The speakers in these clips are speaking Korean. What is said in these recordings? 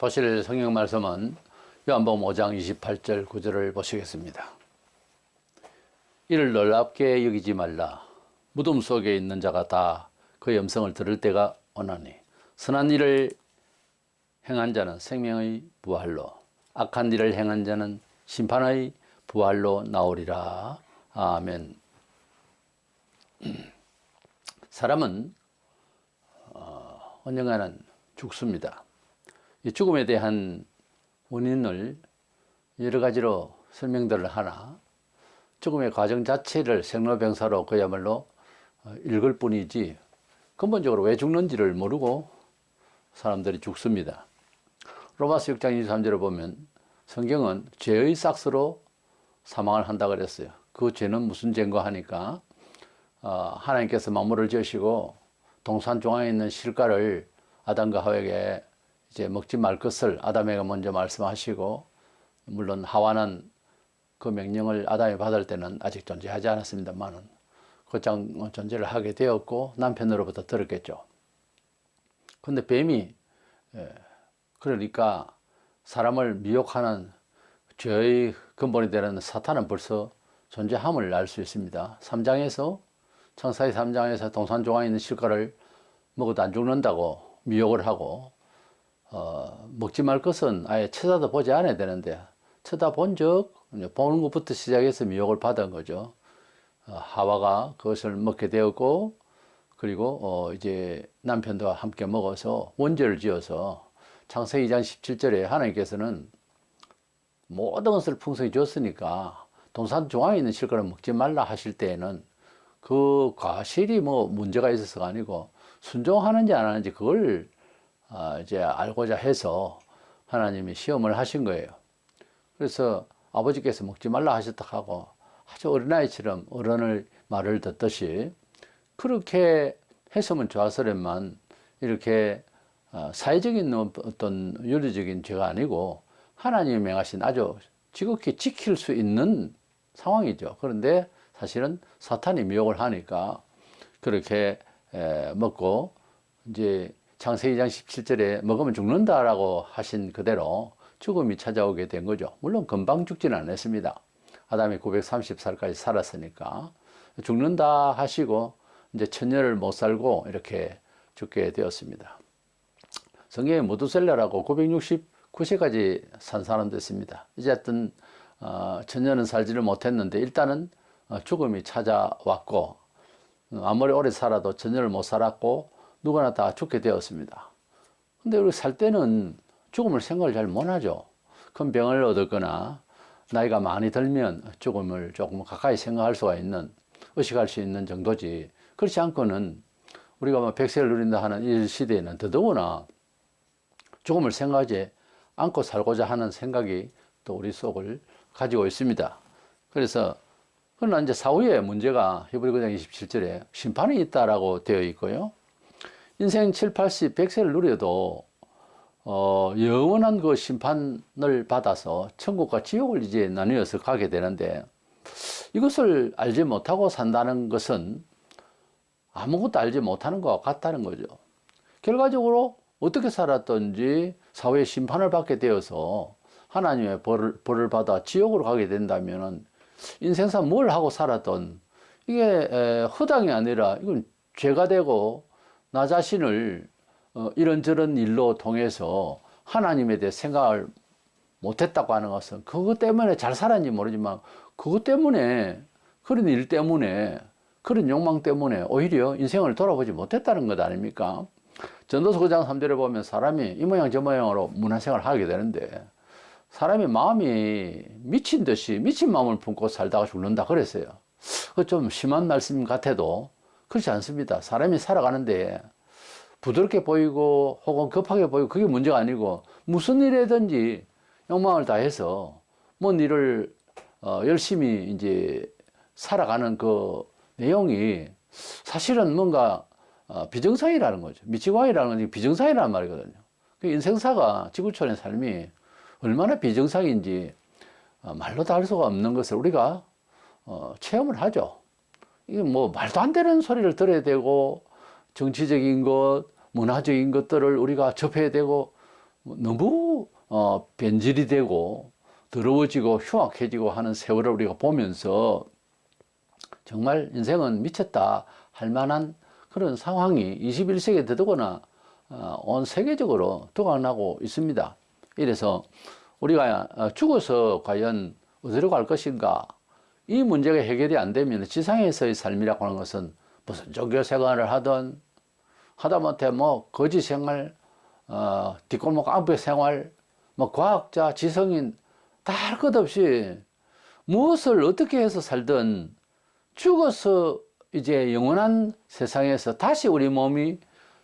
보실 성경 말씀은 요한복음 5장 28절 9절을 보시겠습니다. 이를 놀랍게 여기지 말라. 무덤 속에 있는 자가 다 그의 음성을 들을 때가 오나니 선한 일을 행한 자는 생명의 부활로 악한 일을 행한 자는 심판의 부활로 나오리라. 아멘. 사람은 언젠가는 죽습니다. 이 죽음에 대한 원인을 여러 가지로 설명들을 하나 죽음의 과정 자체를 생로병사로 그야말로 읽을 뿐이지 근본적으로 왜 죽는지를 모르고 사람들이 죽습니다. 로마서 6장 23절을 보면 성경은 죄의 삭스로 사망을 한다 그랬어요. 그 죄는 무슨 죄인가 하니까 하나님께서 만물을 지으시고 동산 중앙에 있는 실과를 아담과 하와에게 이제 먹지 말 것을 아담에게 먼저 말씀하시고, 물론 하와는 그 명령을 아담이 받을 때는 아직 존재하지 않았습니다만은 곧장 존재를 하게 되었고 남편으로부터 들었겠죠. 근데 뱀이 그러니까 사람을 미혹하는 죄의 근본이 되는 사탄은 벌써 존재함을 알 수 있습니다. 3장에서 창세기 3장에서 동산 중앙에 있는 실과를 먹어도 안 죽는다고 미혹을 하고 먹지 말 것은 아예 쳐다도 보지 않아야 되는데 쳐다본 보는 것부터 시작해서 미혹을 받은 거죠. 하와가 그것을 먹게 되었고, 그리고 이제 남편과 함께 먹어서 원죄를 지어서 창세기 2장 17절에 하나님께서는 모든 것을 풍성히 줬으니까 동산 중앙에 있는 실과를 먹지 말라 하실 때에는 그 과실이 뭐 문제가 있어서가 아니고 순종하는지 안 하는지 그걸 이제 알고자 해서 하나님이 시험을 하신 거예요. 그래서 아버지께서 먹지 말라 하셨다 하고 아주 어린아이처럼 어른의 말을 듣듯이 그렇게 했으면 좋았으련만 이렇게 사회적인 어떤 윤리적인 죄가 아니고 하나님이 명하신 아주 지극히 지킬 수 있는 상황이죠. 그런데 사실은 사탄이 미혹을 하니까 그렇게 먹고 이제 창세기 2장 17절에 먹으면 죽는다라고 하신 그대로 죽음이 찾아오게 된 거죠. 물론 금방 죽지는 않았습니다. 아담이 930살까지 살았으니까 죽는다 하시고 이제 천년을 못 살고 이렇게 죽게 되었습니다. 성경에 무두셀라라고 969세까지 산 사람도 있습니다. 어쨌든 천년은 살지를 못했는데 일단은 죽음이 찾아왔고 아무리 오래 살아도 천년을 못 살았고 누구나 다 죽게 되었습니다. 근데 우리 살 때는 죽음을 생각을 잘 못하죠. 큰 병을 얻었거나 나이가 많이 들면 죽음을 조금 가까이 생각할 수가 있는, 의식할 수 있는 정도지, 그렇지 않고는 우리가 뭐 100세를 누린다 하는 이 시대에는 더더구나 죽음을 생각하지 않고 살고자 하는 생각이 또 우리 속을 가지고 있습니다. 그래서 그러나 이제 사후에 문제가 히브리 9장 27절에 심판이 있다라고 되어 있고요. 인생 7, 80, 100세를 누려도 영원한 그 심판을 받아서 천국과 지옥을 이제 나뉘어서 가게 되는데, 이것을 알지 못하고 산다는 것은 아무것도 알지 못하는 것과 같다는 거죠. 결과적으로 어떻게 살았든지 사후에 심판을 받게 되어서 하나님의 벌을 받아 지옥으로 가게 된다면 인생사 뭘 하고 살았던 이게 허당이 아니라 이건 죄가 되고, 나 자신을 이런저런 일로 통해서 하나님에 대해 생각을 못했다고 하는 것은 그것 때문에 잘 살았는지 모르지만 그것 때문에, 그런 일 때문에, 그런 욕망 때문에 오히려 인생을 돌아보지 못했다는 것 아닙니까? 전도서 9장 3절에 보면 사람이 이 모양 저 모양으로 문화생활을 하게 되는데 사람이 마음이 미친 듯이 미친 마음을 품고 살다가 죽는다 그랬어요. 그 좀 심한 말씀 같아도 그렇지 않습니다. 사람이 살아가는데 부드럽게 보이고 혹은 급하게 보이고 그게 문제가 아니고 무슨 일이든지 욕망을 다해서 뭔 일을 열심히 이제 살아가는 그 내용이 사실은 뭔가 비정상이라는 거죠. 미치광이라는 건 비정상이라는 말이거든요. 그 인생사가 지구촌의 삶이 얼마나 비정상인지 말로 다 할 수가 없는 것을 우리가 체험을 하죠. 이게 뭐 말도 안 되는 소리를 들어야 되고 정치적인 것, 문화적인 것들을 우리가 접해야 되고 너무 변질이 되고 더러워지고 흉악해지고 하는 세월을 우리가 보면서 정말 인생은 미쳤다 할 만한 그런 상황이 21세기에 더더구나 온 세계적으로 드러나고 있습니다. 이래서 우리가 죽어서 과연 어디로 갈 것인가, 이 문제가 해결이 안 되면 지상에서의 삶이라고 하는 것은 무슨 종교 생활을 하든 하다못해 뭐 거지 생활, 뒷골목 깡패 생활, 뭐 과학자, 지성인 다 할 것 없이 무엇을 어떻게 해서 살든 죽어서 이제 영원한 세상에서 다시 우리 몸이,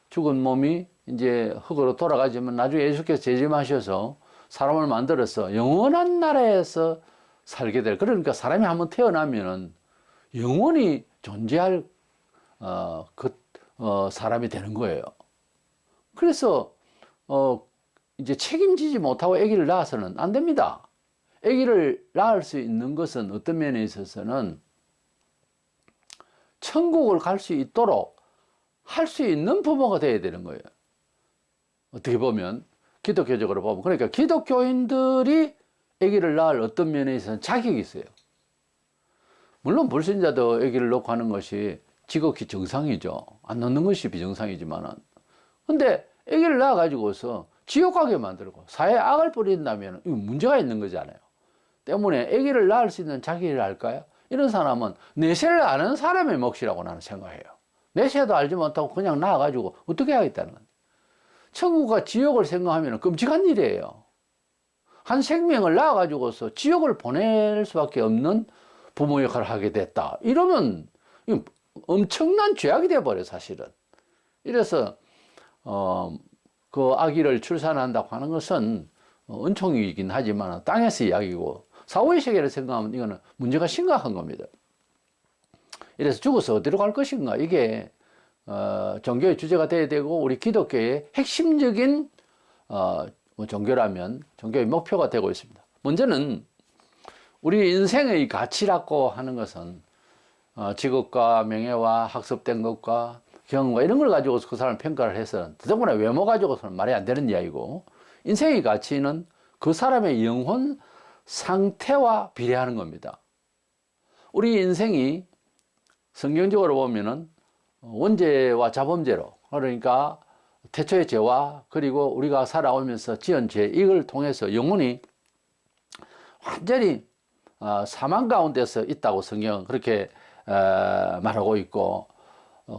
죽은 몸이 이제 흙으로 돌아가지만 나중에 예수께서 재림하셔서 사람을 만들어서 영원한 나라에서 살게 될, 그러니까 사람이 한번 태어나면은 영원히 존재할 사람이 되는 거예요. 그래서 이제 책임지지 못하고 아기를 낳아서는 안 됩니다. 아기를 낳을 수 있는 것은 어떤 면에 있어서는 천국을 갈 수 있도록 할 수 있는 부모가 돼야 되는 거예요. 어떻게 보면 기독교적으로 보면, 그러니까 기독교인들이 아기를 낳을 어떤 면에 있어서는 자격이 있어요. 물론 불신자도 아기를 놓고 하는 것이 지극히 정상이죠. 안 낳는 것이 비정상이지만은. 근데 아기를 낳아가지고서 지옥 가게 만들고 사회에 악을 뿌린다면 이거 문제가 있는 거잖아요. 때문에 아기를 낳을 수 있는 자격을 할까요? 이런 사람은 내세를 아는 사람의 몫이라고 나는 생각해요. 내세도 알지 못하고 그냥 낳아가지고 어떻게 하겠다는 거예요. 천국과 지옥을 생각하면 끔찍한 일이에요. 한 생명을 낳아가지고서 지옥을 보낼 수밖에 없는 부모 역할을 하게 됐다. 이러면 엄청난 죄악이 되어버려요, 사실은. 이래서 그 아기를 출산한다고 하는 것은 은총이긴 하지만 땅에서 이야기고, 사후의 세계를 생각하면 이거는 문제가 심각한 겁니다. 이래서 죽어서 어디로 갈 것인가, 이게 종교의 주제가 돼야 되고, 우리 기독교의 핵심적인 종교라면 종교의 목표가 되고 있습니다. 문제는 우리 인생의 가치라고 하는 것은 직업과 명예와 학습된 것과 경험과 이런 걸 가지고서 그 사람을 평가를 해서는, 더더구나 외모 가지고서는 말이 안 되는 이야기고, 인생의 가치는 그 사람의 영혼 상태와 비례하는 겁니다. 우리 인생이 성경적으로 보면은 원죄와 자범죄로, 그러니까 태초의 죄와 그리고 우리가 살아오면서 지은 죄, 이걸 통해서 영혼이 완전히 사망 가운데서 있다고 성경은 그렇게 말하고 있고,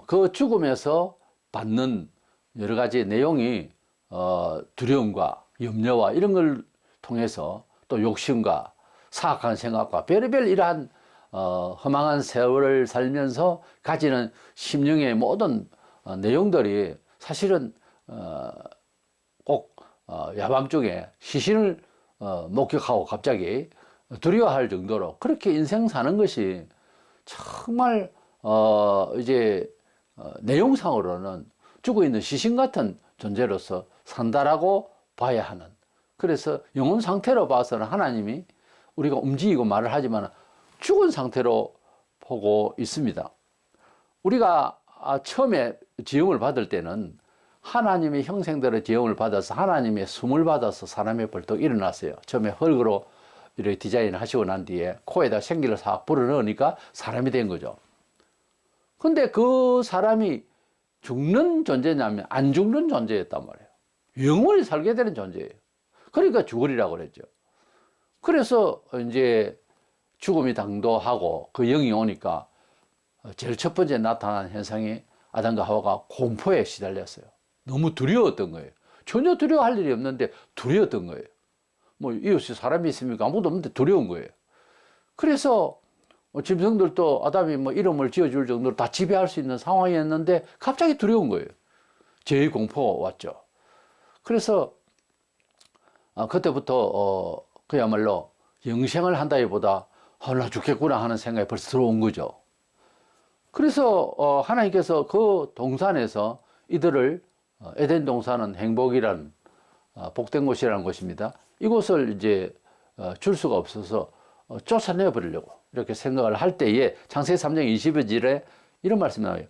그 죽음에서 받는 여러 가지 내용이 두려움과 염려와 이런 걸 통해서 또 욕심과 사악한 생각과 별의별 이러한 허망한 세월을 살면서 가지는 심령의 모든 내용들이 사실은 꼭 야밤중에 시신을 목격하고 갑자기 두려워할 정도로 그렇게 인생 사는 것이 정말 이제 내용상으로는 죽어 있는 시신 같은 존재로서 산다라고 봐야 하는, 그래서 영혼 상태로 봐서는 하나님이 우리가 움직이고 말을 하지만 죽은 상태로 보고 있습니다. 우리가 처음에 지음을 받을 때는 하나님의 형생대로 지음을 받아서 하나님의 숨을 받아서 사람이 벌떡 일어났어요. 처음에 흙으로 이렇게 디자인을 하시고 난 뒤에 코에다 생기를 싹 불어넣으니까 사람이 된 거죠. 근데 그 사람이 죽는 존재냐면 안 죽는 존재였단 말이에요. 영원히 살게 되는 존재예요. 그러니까 죽으리라고 그랬죠. 그래서 이제 죽음이 당도하고 그 영이 오니까 제일 첫 번째 나타난 현상이 아담과 하와가 공포에 시달렸어요. 너무 두려웠던 거예요. 전혀 두려워할 일이 없는데 두려웠던 거예요. 뭐 이웃에 사람이 있습니까? 아무도 없는데 두려운 거예요. 그래서 짐승들도 아담이 뭐 이름을 지어줄 정도로 다 지배할 수 있는 상황이었는데 갑자기 두려운 거예요. 죄의 공포가 왔죠. 그래서 그때부터 그야말로 영생을 한다기보다 나 죽겠구나 하는 생각이 벌써 들어온 거죠. 그래서 하나님께서 그 동산에서 이들을, 에덴 동산은 행복이란 복된 곳이라는 곳입니다. 이곳을 이제 줄 수가 없어서 쫓아내 버리려고 이렇게 생각을 할 때에 창세기 3장 20절에 이런 말씀이 나와요.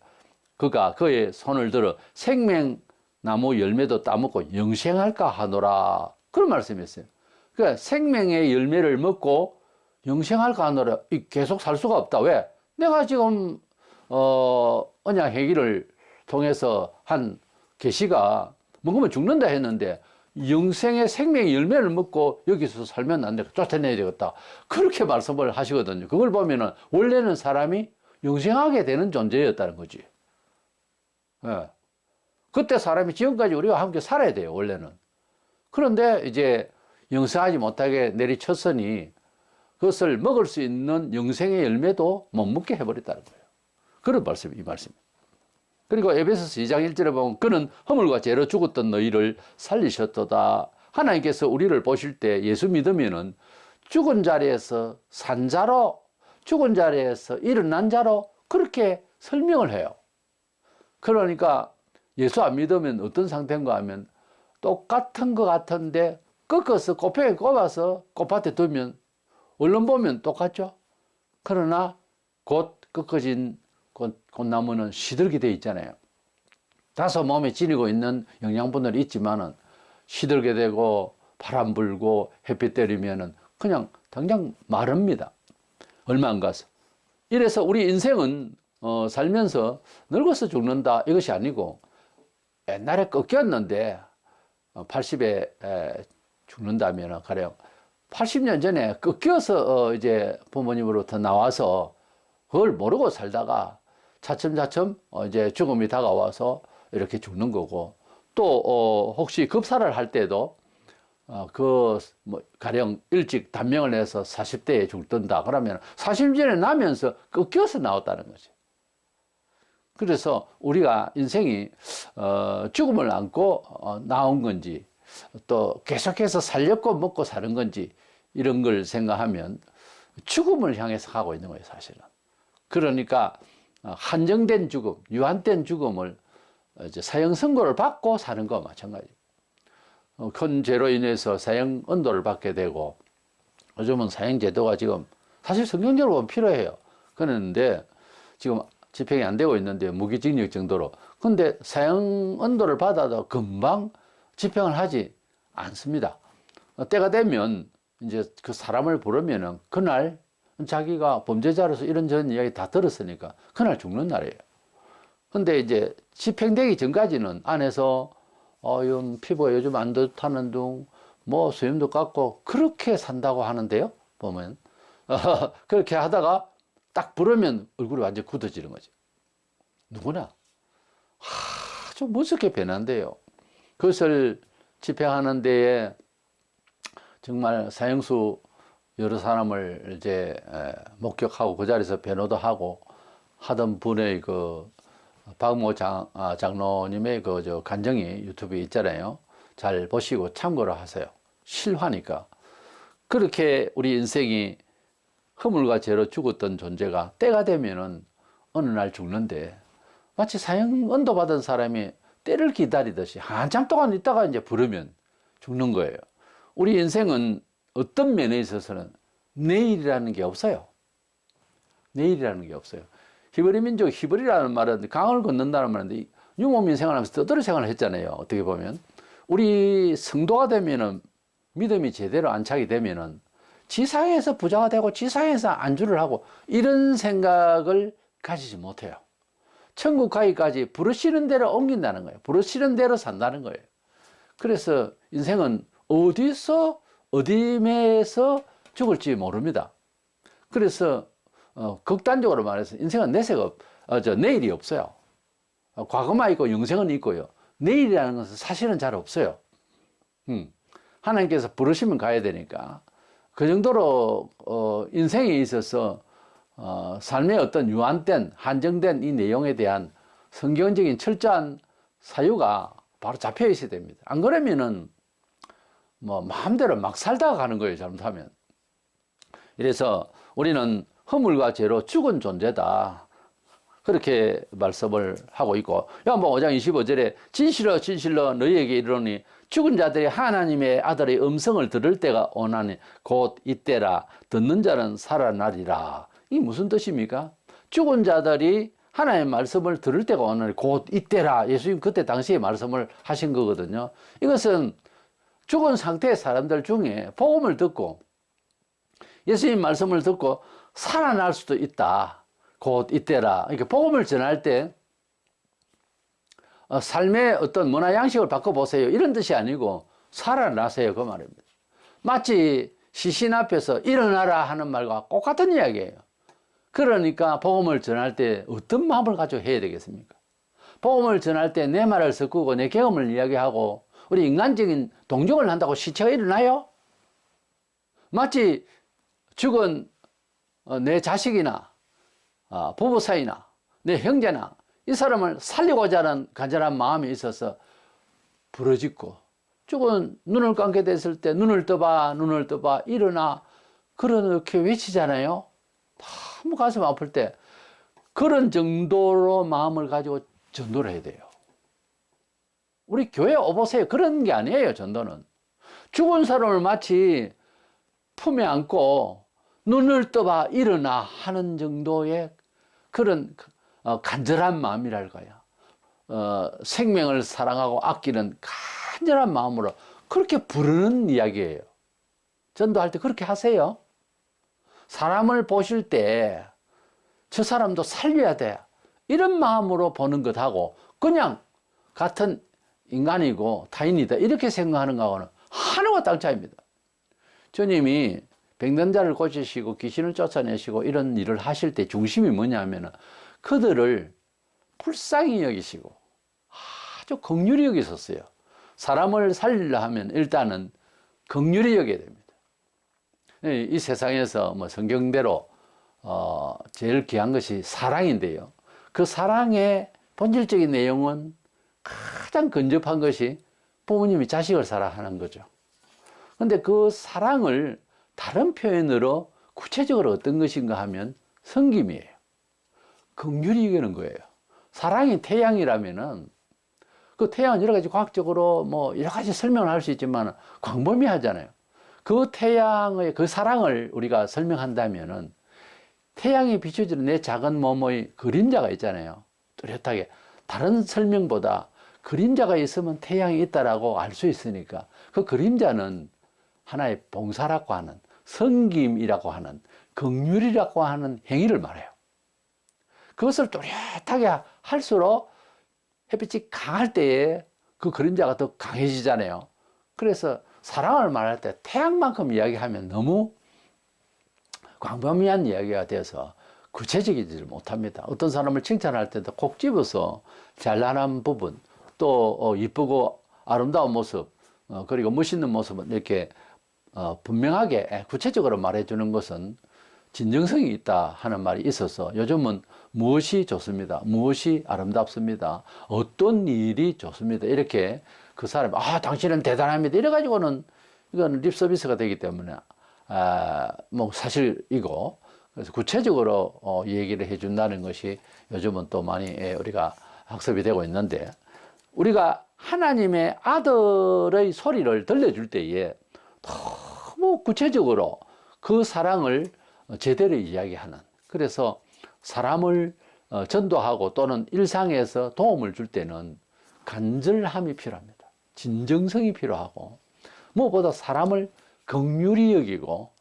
그가 그의 손을 들어 생명 나무 열매도 따먹고 영생할까 하노라. 그런 말씀이었어요. 그러니까 생명의 열매를 먹고 영생할까 하노라. 계속 살 수가 없다. 왜? 내가 지금 언약 회기를 통해서 한 계시가 먹으면 죽는다 했는데 영생의 생명의 열매를 먹고 여기서 살면 안 돼. 쫓아내야 되겠다. 그렇게 말씀을 하시거든요. 그걸 보면은 원래는 사람이 영생하게 되는 존재였다는 거지. 예. 그때 사람이 지금까지 우리와 함께 살아야 돼요, 원래는. 그런데 이제 영생하지 못하게 내리쳤으니 그것을 먹을 수 있는 영생의 열매도 못 먹게 해버렸다는 거예요. 그런 말씀이 이 말씀. 그리고 에베소서 2장 1절에 보면 그는 허물과 죄로 죽었던 너희를 살리셨도다. 하나님께서 우리를 보실 때 예수 믿으면은 죽은 자리에서 산 자로, 죽은 자리에서 일어난 자로 그렇게 설명을 해요. 그러니까 예수 안 믿으면 어떤 상태인가 하면 똑같은 것 같은데 꺾어서 꽃병에 꼽아서 꽃밭에 두면 얼른 보면 똑같죠. 그러나 곧 꺾어진 꽃나무는 시들게 되어 있잖아요. 다소 몸에 지니고 있는 영양분들이 있지만은 시들게 되고 바람 불고 햇빛 때리면은 그냥 당장 마릅니다. 얼마 안 가서. 이래서 우리 인생은 살면서 늙어서 죽는다 이것이 아니고 옛날에 꺾였는데 80에 죽는다면 가령 80년 전에 꺾여서 이제 부모님으로부터 나와서 그걸 모르고 살다가 차츰차츰 이제 죽음이 다가와서 이렇게 죽는 거고 또 혹시 급사를 할 때도 뭐 가령 일찍 단명을 해서 40대에 죽든다 그러면 40년에 나면서 꺾여서 나왔다는 거지. 그래서 우리가 인생이 죽음을 안고 나온 건지 또 계속해서 살렸고 먹고 사는 건지 이런 걸 생각하면 죽음을 향해서 가고 있는 거예요, 사실은. 그러니까 한정된 죽음, 유한된 죽음을 이제 사형 선고를 받고 사는 거와 마찬가지. 큰 죄로 인해서 사형 언도를 받게 되고 요즘은 사형 제도가 지금 사실 성경적으로 보면 필요해요. 그런데 지금 집행이 안 되고 있는데 무기징역 정도로. 근데 사형 언도를 받아도 금방 집행을 하지 않습니다. 때가 되면 이제 그 사람을 부르면은 그날 자기가 범죄자로서 이런저런 이야기 다 들었으니까 그날 죽는 날이에요. 근데 이제 집행되기 전까지는 안에서 피부가 요즘 안 좋다는 둥, 뭐 수염도 깎고 그렇게 산다고 하는데요. 보면 그렇게 하다가 딱 부르면 얼굴이 완전 굳어지는 거죠. 누구나 좀 무섭게 변한대요. 그것을 집행하는 데에 정말 사형수 여러 사람을 이제 목격하고 그 자리에서 변호도 하고 하던 분의 그 박모 장로님의 그 간증이 유튜브에 있잖아요. 잘 보시고 참고를 하세요. 실화니까. 그렇게 우리 인생이 허물과 죄로 죽었던 존재가 때가 되면은 어느 날 죽는데 마치 사형 언도 받은 사람이 때를 기다리듯이 한참 동안 있다가 이제 부르면 죽는 거예요. 우리 인생은 어떤 면에 있어서는 내일이라는 게 없어요. 내일이라는 게 없어요. 히브리 민족, 히브리라는 말은 강을 건넌다는 말인데 유목민 생활하면서 떠돌이 생활을 했잖아요. 어떻게 보면 우리 성도가 되면은 믿음이 제대로 안착이 되면은 지상에서 부자가 되고 지상에서 안주를 하고 이런 생각을 가지지 못해요. 천국 가기까지 부르시는 대로 옮긴다는 거예요. 부르시는 대로 산다는 거예요. 그래서 인생은 어디서 어디에서 죽을지 모릅니다. 그래서 극단적으로 말해서 인생은 내일이 없어요. 과거만 있고 영생은 있고요. 내일이라는 것은 사실은 잘 없어요. 하나님께서 부르시면 가야 되니까 그 정도로 인생에 있어서 삶의 어떤 유한된 한정된 이 내용에 대한 성경적인 철저한 사유가 바로 잡혀 있어야 됩니다. 안 그러면은 뭐 마음대로 막 살다가 가는 거예요, 잘못하면. 이래서 우리는 허물과 죄로 죽은 존재다. 그렇게 말씀을 하고 있고, 요한복음 5장 25절에 진실로 진실로 너희에게 이르노니 죽은 자들이 하나님의 아들의 음성을 들을 때가 오나니 곧 이때라. 듣는 자는 살아나리라. 이게 무슨 뜻입니까? 죽은 자들이 하나님의 말씀을 들을 때가 오늘 곧 이때라. 예수님 그때 당시에 말씀을 하신 거거든요. 이것은 죽은 상태의 사람들 중에 복음을 듣고 예수님 말씀을 듣고 살아날 수도 있다. 곧 이때라. 이렇게 복음을 전할 때 삶의 어떤 문화 양식을 바꿔보세요. 이런 뜻이 아니고 살아나세요. 그 말입니다. 마치 시신 앞에서 일어나라 하는 말과 똑같은 이야기예요. 그러니까 복음을 전할 때 어떤 마음을 가지고 해야 되겠습니까? 복음을 전할 때 내 말을 섞고 내 경험을 이야기하고 우리 인간적인 동정을 한다고 시체가 일어나요? 마치 죽은 내 자식이나 부부 사이나 내 형제나 이 사람을 살리고자 하는 간절한 마음이 있어서 부르짖고 죽은 눈을 감게 됐을 때 눈을 떠봐 눈을 떠봐 일어나 그렇게 외치잖아요. 너무 가슴 아플 때 그런 정도로 마음을 가지고 전도를 해야 돼요. 우리 교회 오보세요. 그런 게 아니에요. 전도는 죽은 사람을 마치 품에 안고 눈을 떠봐 일어나 하는 정도의 그런 간절한 마음이랄까요. 생명을 사랑하고 아끼는 간절한 마음으로 그렇게 부르는 이야기예요. 전도할 때 그렇게 하세요. 사람을 보실 때 저 사람도 살려야 돼. 이런 마음으로 보는 것하고 그냥 같은 인간이고 타인이다 이렇게 생각하는 거하고는 하늘과 땅 차이입니다. 주님이 병든 자를 고치시고 귀신을 쫓아내시고 이런 일을 하실 때 중심이 뭐냐면 그들을 불쌍히 여기시고 아주 긍휼히 여기셨어요. 사람을 살리려 하면 일단은 긍휼히 여겨야 됩니다. 이 세상에서 뭐 성경대로 제일 귀한 것이 사랑인데요. 그 사랑의 본질적인 내용은 가장 근접한 것이 부모님이 자식을 사랑하는 거죠. 근데 그 사랑을 다른 표현으로 구체적으로 어떤 것인가 하면 섬김이에요. 긍휼히 여기는 거예요. 사랑이 태양이라면은 그 태양은 여러 가지 과학적으로 뭐 여러 가지 설명을 할 수 있지만 광범위하잖아요. 그 태양의 그 사랑을 우리가 설명한다면은 태양이 비춰지는 내 작은 몸의 그림자가 있잖아요. 뚜렷하게 다른 설명보다 그림자가 있으면 태양이 있다라고 알 수 있으니까 그 그림자는 하나의 봉사라고 하는 섬김이라고 하는 긍휼이라고 하는 행위를 말해요. 그것을 뚜렷하게 할수록 햇빛이 강할 때에 그 그림자가 더 강해지잖아요. 그래서 사랑을 말할 때 태양만큼 이야기하면 너무 광범위한 이야기가 되어서 구체적이지 못합니다. 어떤 사람을 칭찬할 때도 콕 집어서 잘난 부분, 또 이쁘고 아름다운 모습, 그리고 멋있는 모습은 이렇게 분명하게 구체적으로 말해주는 것은 진정성이 있다 하는 말이 있어서 요즘은 무엇이 좋습니다. 무엇이 아름답습니다. 어떤 일이 좋습니다. 이렇게 그 사람, 당신은 대단합니다. 이래가지고는 이건 립서비스가 되기 때문에 뭐 사실이고 그래서 구체적으로 얘기를 해준다는 것이 요즘은 또 많이 우리가 학습이 되고 있는데 우리가 하나님의 아들의 소리를 들려줄 때에 너무 구체적으로 그 사랑을 제대로 이야기하는 그래서 사람을 전도하고 또는 일상에서 도움을 줄 때는 간절함이 필요합니다. 진정성이 필요하고 무엇보다 사람을 긍휼히 여기고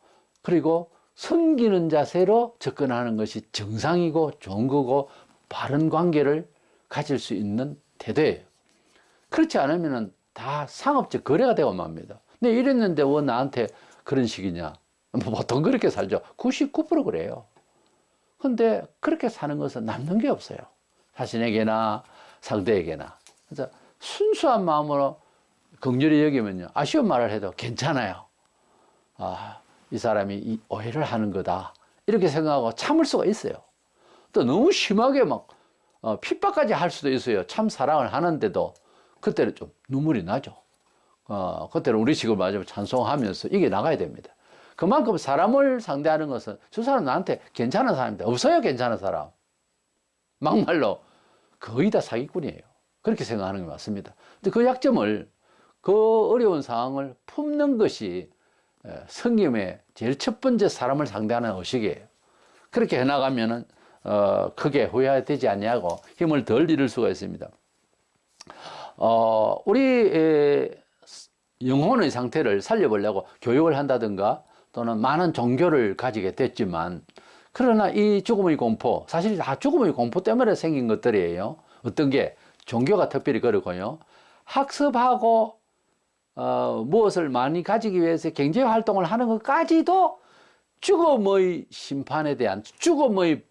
그리고 섬기는 자세로 접근하는 것이 정상이고 좋은 거고 바른 관계를 가질 수 있는 태도예요. 그렇지 않으면 다 상업적 거래가 되고 맙니다. 근데 이랬는데 왜 나한테 그런 식이냐? 보통 그렇게 살죠. 99% 그래요. 근데 그렇게 사는 것은 남는 게 없어요. 자신에게나 상대에게나. 그래서 순수한 마음으로 긍휼히 여기면요. 아쉬운 말을 해도 괜찮아요. 이 사람이 이 오해를 하는 거다. 이렇게 생각하고 참을 수가 있어요. 또 너무 심하게 막 핍박까지 할 수도 있어요. 참 사랑을 하는데도 그때는 좀 눈물이 나죠. 그때는 우리 식으로 말하자면 찬송하면서 이게 나가야 됩니다. 그만큼 사람을 상대하는 것은 저 사람 나한테 괜찮은 사람입니다. 없어요, 괜찮은 사람. 막말로 거의 다 사기꾼이에요. 그렇게 생각하는 게 맞습니다. 근데 그 약점을, 그 어려운 상황을 품는 것이 성김의 제일 첫 번째 사람을 상대하는 의식이에요. 그렇게 해나가면은 크게 후회되지 아니하고 힘을 덜 잃을 수가 있습니다. 우리 영혼의 상태를 살려보려고 교육을 한다든가 또는 많은 종교를 가지게 됐지만, 그러나 이 죽음의 공포, 사실 다 죽음의 공포 때문에 생긴 것들이에요. 어떤 게 종교가 특별히 그렇고요. 학습하고 무엇을 많이 가지기 위해서 경제 활동을 하는 것까지도 죽음의 심판에 대한, 죽음의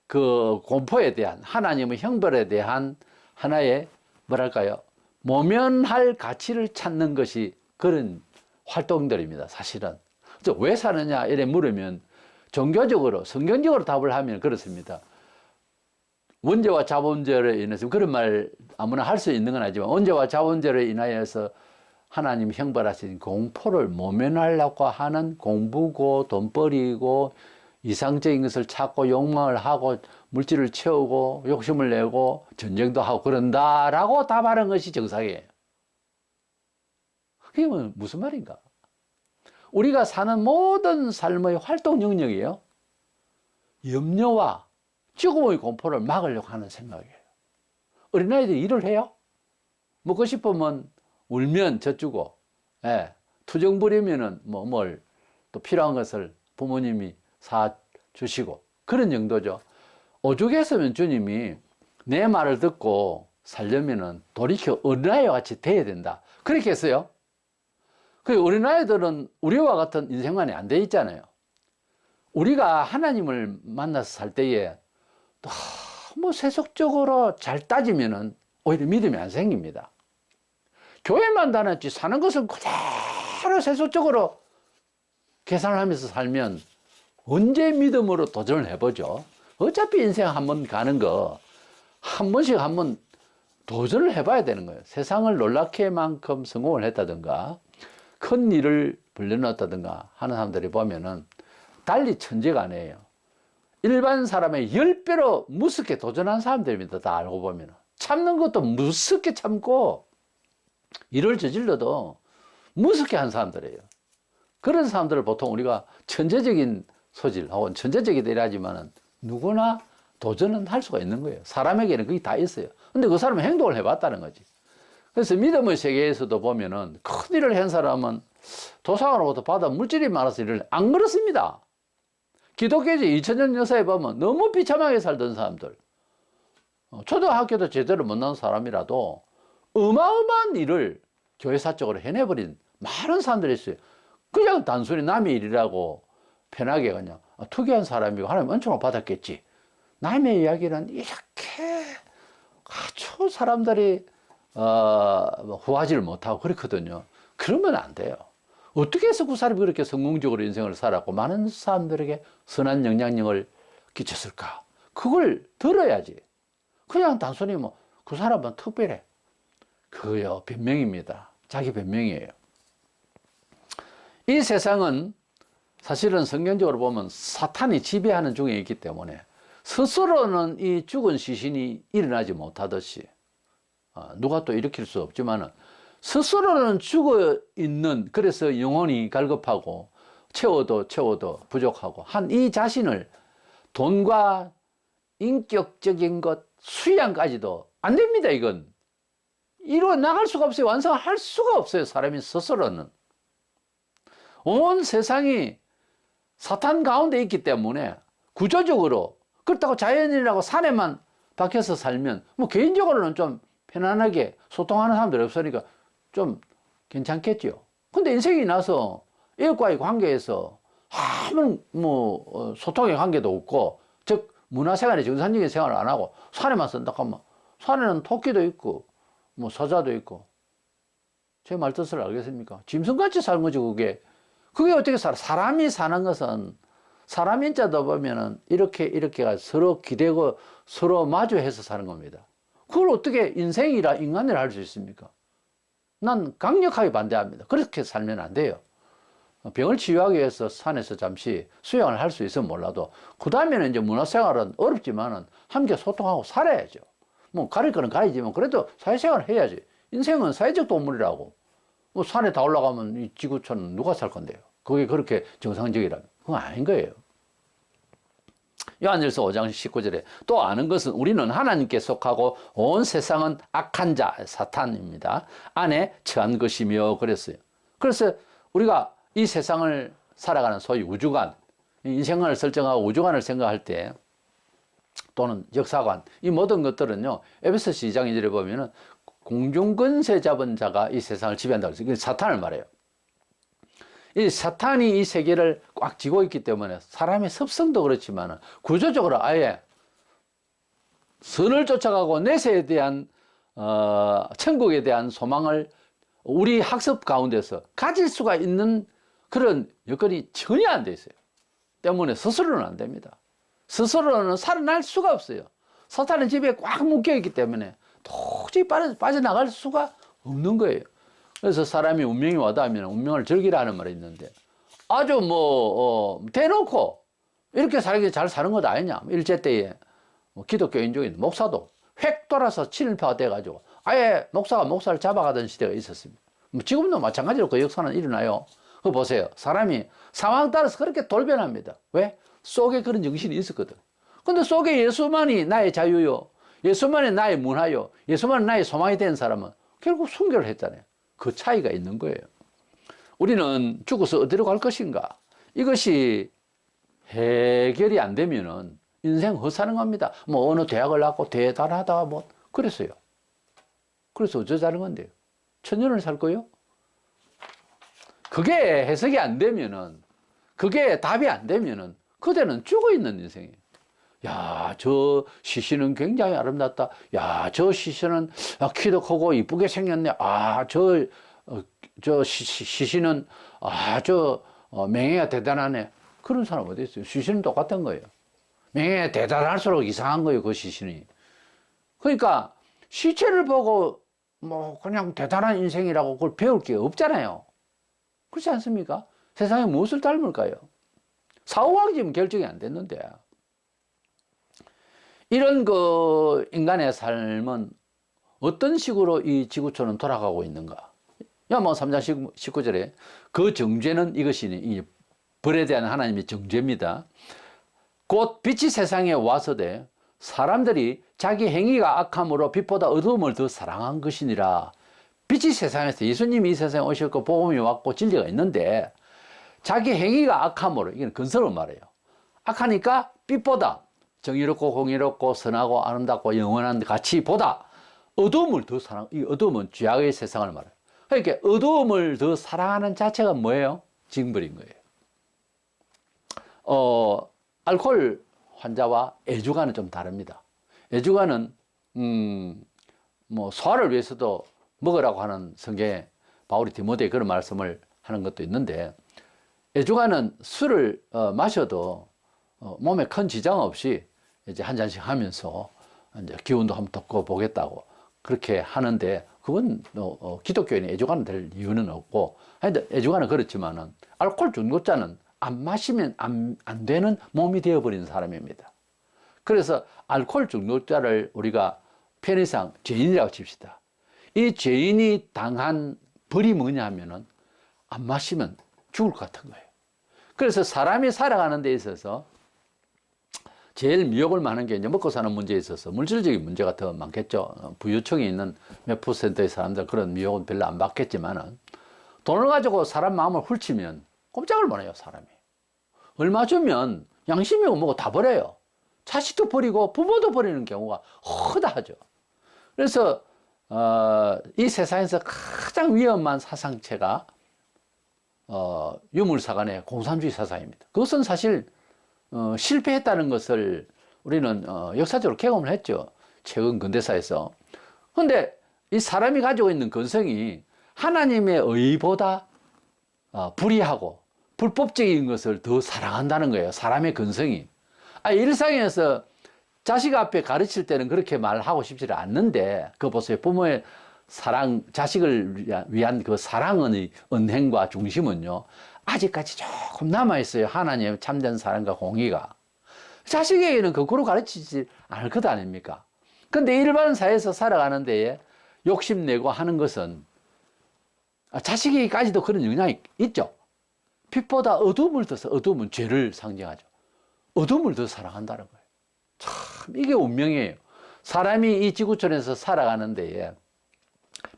그 공포에 대한, 하나님의 형벌에 대한 하나의 뭐랄까요, 모면할 가치를 찾는 것이 그런 활동들입니다. 사실은 왜 사느냐 이래 물으면 종교적으로 성경적으로 답을 하면 그렇습니다. 원죄와 자본죄로 인해서, 그런 말 아무나 할 수 있는 건 아니지만, 원죄와 자본죄로 인하여서 하나님 형벌하신 공포를 모면하려고 하는 공부고 돈벌이고 이상적인 것을 찾고 욕망을 하고 물질을 채우고 욕심을 내고 전쟁도 하고 그런다라고 답하는 것이 정상이에요. 그게 무슨 말인가? 우리가 사는 모든 삶의 활동 영역이에요. 염려와 죽음의 공포를 막으려고 하는 생각이에요. 어린아이들이 일을 해요. 먹고 싶으면 울면 젖주고, 투정 부리면은 뭘 또 필요한 것을 부모님이 사 주시고, 그런 정도죠. 오죽했으면 주님이 내 말을 듣고 살려면은 돌이켜 어린아이와 같이 돼야 된다, 그렇게 했어요. 그 어린아이들은 우리와 같은 인생관이 안 돼 있잖아요. 우리가 하나님을 만나서 살 때에 너무 세속적으로 잘 따지면은 오히려 믿음이 안 생깁니다. 교회만 다녔지 사는 것은 그대로 세속적으로 계산을 하면서 살면 언제 믿음으로 도전을 해보죠? 어차피 인생 한 번 가는 거 한 번씩 한번 도전을 해봐야 되는 거예요. 세상을 놀랍게만큼 성공을 했다든가 큰 일을 벌려놨다든가 하는 사람들이 보면은 달리 천재가 아니에요. 일반 사람의 10배로 무섭게 도전한 사람들입니다. 다 알고 보면은. 참는 것도 무섭게 참고 일을 저질러도 무섭게 한 사람들이에요. 그런 사람들을 보통 우리가 천재적인 소질 혹은 천재적이라 하지만은 누구나 도전은 할 수가 있는 거예요. 사람에게는 그게 다 있어요. 근데 그 사람은 행동을 해봤다는 거지. 그래서 믿음의 세계에서도 보면은 큰 일을 한 사람은 조상으로부터 받아 물질이 많아서 일을 안 그렇습니다. 기독교지 2000년 역사에 보면 너무 비참하게 살던 사람들, 초등학교도 제대로 못 나온 사람이라도 어마어마한 일을 교회사적으로 해내버린 많은 사람들이 있어요. 그냥 단순히 남의 일이라고 편하게 그냥 투기한 사람이고 하나님 은총을 받았겠지. 남의 이야기는 이렇게 아주 사람들이 후하지를 못하고 그렇거든요. 그러면 안 돼요. 어떻게 해서 그 사람이 그렇게 성공적으로 인생을 살았고 많은 사람들에게 선한 영향력을 끼쳤을까? 그걸 들어야지. 그냥 단순히 그 사람은 특별해. 그요, 변명입니다. 자기 변명이에요. 이 세상은 사실은 성경적으로 보면 사탄이 지배하는 중에 있기 때문에 스스로는 이 죽은 시신이 일어나지 못하듯이, 누가 또 일으킬 수 없지만은 스스로는 죽어 있는, 그래서 영혼이 갈급하고 채워도 부족하고 한 이 자신을 돈과 인격적인 것, 수양까지도 안 됩니다. 이건 이루어 나갈 수가 없어요. 완성할 수가 없어요. 사람이 스스로는. 온 세상이 사탄 가운데 있기 때문에 구조적으로, 그렇다고 자연인이라고 산에만 박혀서 살면 개인적으로는 좀 편안하게 소통하는 사람들이 없으니까 좀 괜찮겠죠. 근데 인생이 나서 이웃과의 관계에서 아무 소통의 관계도 없고, 즉 문화생활의 정상적인 생활을 안 하고 산에만 쓴다 하면, 산에는 토끼도 있고 사자도 있고, 제 말 뜻을 알겠습니까? 짐승같이 사는 거죠. 그게 어떻게 살아? 사람이 사는 것은, 사람 인자도 보면은 이렇게가 서로 기대고 서로 마주해서 사는 겁니다. 그걸 어떻게 인생이라 인간이라 할 수 있습니까? 난 강력하게 반대합니다. 그렇게 살면 안 돼요. 병을 치유하기 위해서 산에서 잠시 수양을 할 수 있으면 몰라도 그 다음에는 이제 문화생활은 어렵지만은 함께 소통하고 살아야죠. 가릴 거는 가리지만 그래도 사회생활을 해야지. 인생은 사회적 동물이라고. 산에 다 올라가면 이 지구촌은 누가 살 건데요? 그게 그렇게 정상적이라면 그건 아닌 거예요. 요한일서 5장 19절에 또 아는 것은 우리는 하나님께 속하고 온 세상은 악한 자 사탄입니다. 안에 처한 것이며 그랬어요. 그래서 우리가 이 세상을 살아가는 소위 우주관, 인생관을 설정하고 우주관을 생각할 때 또는 역사관, 이 모든 것들은요, 에베소서 2장 2절에 보면은 공중권세 잡은 자가 이 세상을 지배한다고 했어요. 이게 사탄을 말해요. 이 사탄이 이 세계를 꽉 쥐고 있기 때문에 사람의 습성도 그렇지만 구조적으로 아예 선을 쫓아가고 내세에 대한 천국에 대한 소망을 우리 학습 가운데서 가질 수가 있는 그런 여건이 전혀 안 돼 있어요. 때문에 스스로는 안 됩니다. 스스로는 살아날 수가 없어요. 사탄의 집에 꽉 묶여 있기 때문에 도저히 빠져나갈 수가 없는 거예요. 그래서 사람이 운명이 와닿으면 운명을 즐기라 하는 말이 있는데 아주 대놓고 이렇게 살기 잘 사는 것 아니냐. 일제 때에 기독교인 중에 목사도 획 돌아서 친일파가 돼가지고 아예 목사가 목사를 잡아가던 시대가 있었습니다. 지금도 마찬가지로 그 역사는 일어나요. 그거 보세요. 사람이 상황 따라서 그렇게 돌변합니다. 왜? 속에 그런 정신이 있었거든. 근데 속에 예수만이 나의 자유요, 예수만이 나의 문화요, 예수만이 나의 소망이 된 사람은 결국 순교를 했잖아요. 그 차이가 있는 거예요. 우리는 죽어서 어디로 갈 것인가? 이것이 해결이 안 되면은 인생 헛사는 겁니다. 뭐 어느 대학을 나왔고 대단하다 뭐 그랬어요. 그래서 어쩌자는 건데요. 천년을 살 거요? 그게 해석이 안 되면은, 그게 답이 안 되면은 그대는 죽어 있는 인생이에요. 야, 저 시신은 굉장히 아름답다. 야, 저 시신은 키도 크고 이쁘게 생겼네. 아, 저 시신은 맹해가 대단하네. 그런 사람 어디 있어요? 시신은 똑같은 거예요. 맹해가 대단할수록 이상한 거예요, 그 시신이. 그러니까 시체를 보고 뭐 그냥 대단한 인생이라고 그걸 배울 게 없잖아요. 그렇지 않습니까? 세상에 무엇을 닮을까요? 사후학이 지금 결정이 안 됐는데. 이런 그 인간의 삶은 어떤 식으로 이 지구촌은 돌아가고 있는가? 야뭐 3장 19절에 그 정죄는 이것이니, 이 벌에 대한 하나님의 정죄입니다. 곧 빛이 세상에 와서되 사람들이 자기 행위가 악함으로 빛보다 어두움을 더 사랑한 것이니라. 빛이 세상에서, 예수님이 이 세상에 오셨고 복음이 왔고 진리가 있는데 자기 행위가 악함으로, 이건 근설을 말해요. 악하니까 빛보다 정의롭고 공의롭고 선하고 아름답고 영원한 가치보다 어두움을 더 사랑, 이 어두움은 죄악의 세상을 말해요. 그러니까 어두움을 더 사랑하는 자체가 뭐예요? 징벌인 거예요. 알코올 환자와 애주가는 좀 다릅니다. 애주가는 뭐 소화를 위해서도 먹으라고 하는 성경에 바울이 디모데에 그런 말씀을 하는 것도 있는데, 애주가는 술을 마셔도 몸에 큰 지장 없이 이제 한 잔씩 하면서 이제 기운도 한번 돋고 보겠다고 그렇게 하는데, 그건 기독교인이 애주가는 될 이유는 없고, 애주가는 그렇지만은 알코올 중독자는 안 마시면 안 되는 몸이 되어버린 사람입니다. 그래서 알코올 중독자를 우리가 편의상 죄인이라고 칩시다. 이 죄인이 당한 벌이 뭐냐 하면은 안 마시면 죽을 것 같은 거예요. 그래서 사람이 살아가는 데 있어서 제일 미혹을 많은 게 이제 먹고 사는 문제에 있어서 물질적인 문제가 더 많겠죠. 부유층이 있는 몇 퍼센트의 사람들 그런 미혹은 별로 안 받겠지만은, 돈을 가지고 사람 마음을 훌치면 꼼짝을 못 해요, 사람이. 얼마 주면 양심이고 뭐고 다 버려요. 자식도 버리고 부모도 버리는 경우가 허다하죠. 그래서 이 세상에서 가장 위험한 사상체가 유물사관의 공산주의 사상입니다. 그것은 사실 실패했다는 것을 우리는 역사적으로 경험을 했죠. 최근 근대사에서. 그런데 이 사람이 가지고 있는 근성이 하나님의 의보다 불의하고 불법적인 것을 더 사랑한다는 거예요. 사람의 근성이. 일상에서 자식 앞에 가르칠 때는 그렇게 말하고 싶지 않는데, 그거 보세요. 부모의 사랑, 자식을 위한 그 사랑의 언행과 중심은요, 아직까지 조금 남아있어요. 하나님의 참된 사랑과 공의가. 자식에게는 거꾸로 가르치지 않을 것 아닙니까? 근데 일반 사회에서 살아가는 데에 욕심내고 하는 것은 자식에게까지도 그런 영향이 있죠. 빛보다 어두움을 둬서, 어두움은 죄를 상징하죠. 어둠을 더 사랑한다는 거예요. 참 이게 운명이에요. 사람이 이 지구촌에서 살아가는데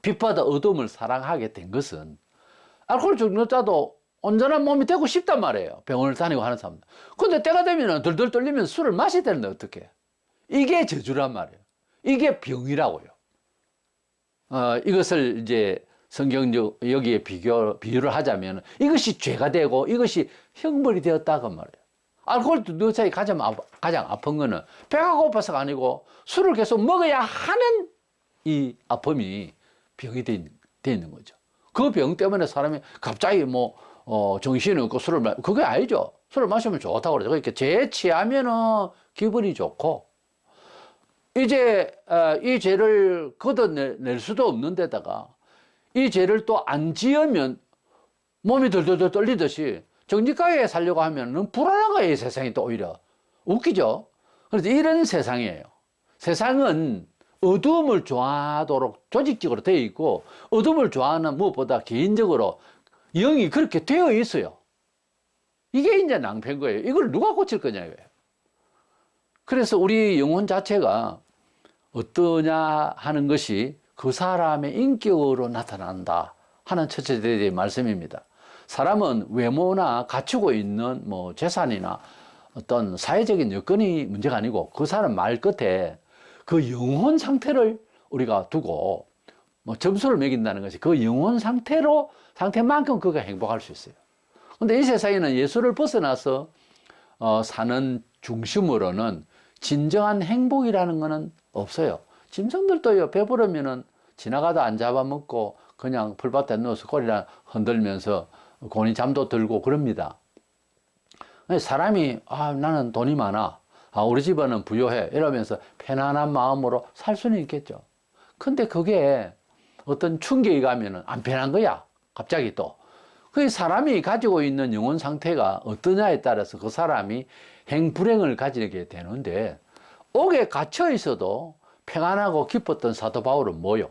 빛보다 어둠을 사랑하게 된 것은 알코올 중독자도 온전한 몸이 되고 싶단 말이에요. 병원을 다니고 하는 사람들. 근데 때가 되면 덜덜 떨리면 술을 마셔야 되는데 어떡해. 이게 저주란 말이에요. 이게 병이라고요. 이것을 이제 성경적 여기에 비유를 하자면 이것이 죄가 되고 이것이 형벌이 되었다고 말이에요. 알코올 중독자의 가장 아픈 거는 배가 고파서가 아니고 술을 계속 먹어야 하는 이 아픔이 병이 돼 있는 거죠. 그 병 때문에 사람이 갑자기 정신이 없고 그게 아니죠. 술을 마시면 좋다고 그러죠. 그러니까 죄에 취하면은 기분이 좋고, 이제 이 죄를 걷어낼 수도 없는 데다가 이 죄를 또 안 지으면 몸이 덜덜덜 떨리듯이 정직하게 살려고 하면은 불안한 거예요. 이 세상이 또 오히려. 웃기죠? 그래서 이런 세상이에요. 세상은 어두움을 좋아하도록 조직적으로 되어 있고, 어둠을 좋아하는 무엇보다 개인적으로 영이 그렇게 되어 있어요. 이게 이제 낭패인 거예요. 이걸 누가 고칠 거냐고요. 그래서 우리 영혼 자체가 어떠냐 하는 것이 그 사람의 인격으로 나타난다 하는 첫째 대의 말씀입니다. 사람은 외모나 갖추고 있는 재산이나 어떤 사회적인 여건이 문제가 아니고 그 사람 말 끝에 그 영혼 상태를 우리가 두고 점수를 매긴다는 것이 그 영혼 상태만큼 그가 행복할 수 있어요. 근데 이 세상에는 예수를 벗어나서 사는 중심으로는 진정한 행복이라는 것은 없어요. 짐승들도요, 배부르면은 지나가다 안 잡아먹고 그냥 풀밭에 누워서 꼬리랑 흔들면서 곤히 잠도 들고 그럽니다. 사람이 나는 돈이 많아, 우리 집안은 부유해 이러면서 편안한 마음으로 살 수는 있겠죠. 근데 그게 어떤 충격이 가면은 안 편한 거야. 갑자기 또. 그 사람이 가지고 있는 영혼 상태가 어떠냐에 따라서 그 사람이 행불행을 가지게 되는데, 옥에 갇혀 있어도 평안하고 기뻤던 사도 바울은 뭐요?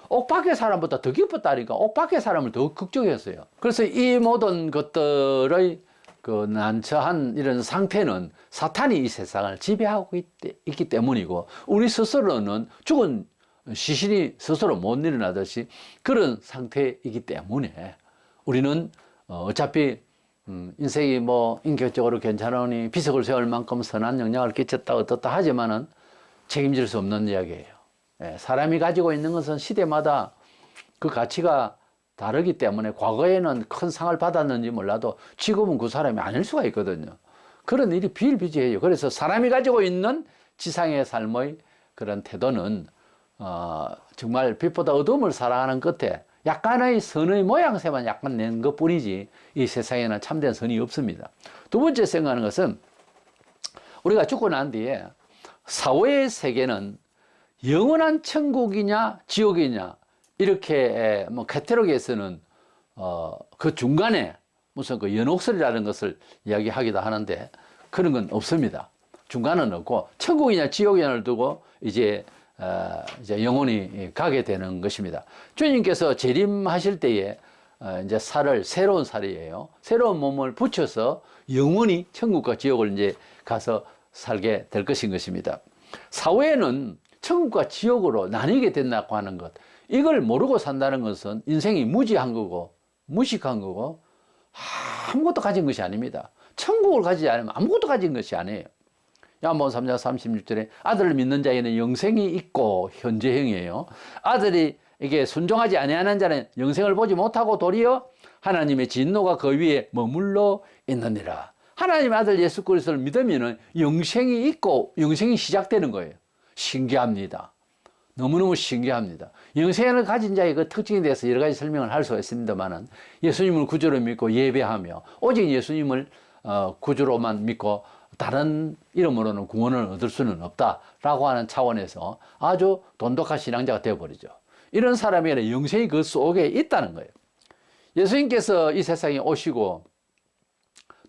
옥 밖의 사람보다 더 기뻤다니까. 옥 밖의 사람을 더 걱정했어요. 그래서 이 모든 것들의 그 난처한 이런 상태는 사탄이 이 세상을 지배하고 있기 때문이고, 우리 스스로는 죽은 시신이 스스로 못 일어나듯이 그런 상태이기 때문에 우리는 어차피 인생이 인격적으로 괜찮으니 비석을 세울 만큼 선한 영향을 끼쳤다 어떻다 하지만은 책임질 수 없는 이야기예요. 사람이 가지고 있는 것은 시대마다 그 가치가 다르기 때문에 과거에는 큰 상을 받았는지 몰라도 지금은 그 사람이 아닐 수가 있거든요. 그런 일이 비일비재해요. 그래서 사람이 가지고 있는 지상의 삶의 그런 태도는 정말 빛보다 어둠을 사랑하는 끝에 약간의 선의 모양새만 약간 낸 것 뿐이지 이 세상에는 참된 선이 없습니다. 두 번째 생각하는 것은 우리가 죽고 난 뒤에 사후의 세계는 영원한 천국이냐 지옥이냐 이렇게 카탈로그에서는 그 중간에 무슨 그 연옥설이라는 것을 이야기하기도 하는데 그런 건 없습니다. 중간은 없고 천국이냐 지옥이냐를 두고 이제 영혼이 가게 되는 것입니다. 주님께서 재림하실 때에 이제 새로운 살이에요. 새로운 몸을 붙여서 영원히 천국과 지옥을 이제 가서 살게 될 것입니다. 사후에는 천국과 지옥으로 나뉘게 된다고 하는 것, 이걸 모르고 산다는 것은 인생이 무지한 거고 무식한 거고 아무것도 가진 것이 아닙니다. 천국을 가지지 않으면 아무것도 가진 것이 아니에요. 야고보서 3장 36절에 아들을 믿는 자에는 영생이 있고 현재형이에요. 아들이 이게 순종하지 아니하는 자는 영생을 보지 못하고 도리어 하나님의 진노가 그 위에 머물러 있느니라. 하나님의 아들 예수 그리스도를 믿으면 영생이 있고 영생이 시작되는 거예요. 신기합니다. 너무너무 신기합니다. 영생을 가진 자의 그 특징에 대해서 여러 가지 설명을 할 수가 있습니다만은 예수님을 구주로 믿고 예배하며 오직 예수님을 구주로만 믿고 다른 이름으로는 구원을 얻을 수는 없다라고 하는 차원에서 아주 돈독한 신앙자가 되어버리죠. 이런 사람에게는 영생이 그 속에 있다는 거예요. 예수님께서 이 세상에 오시고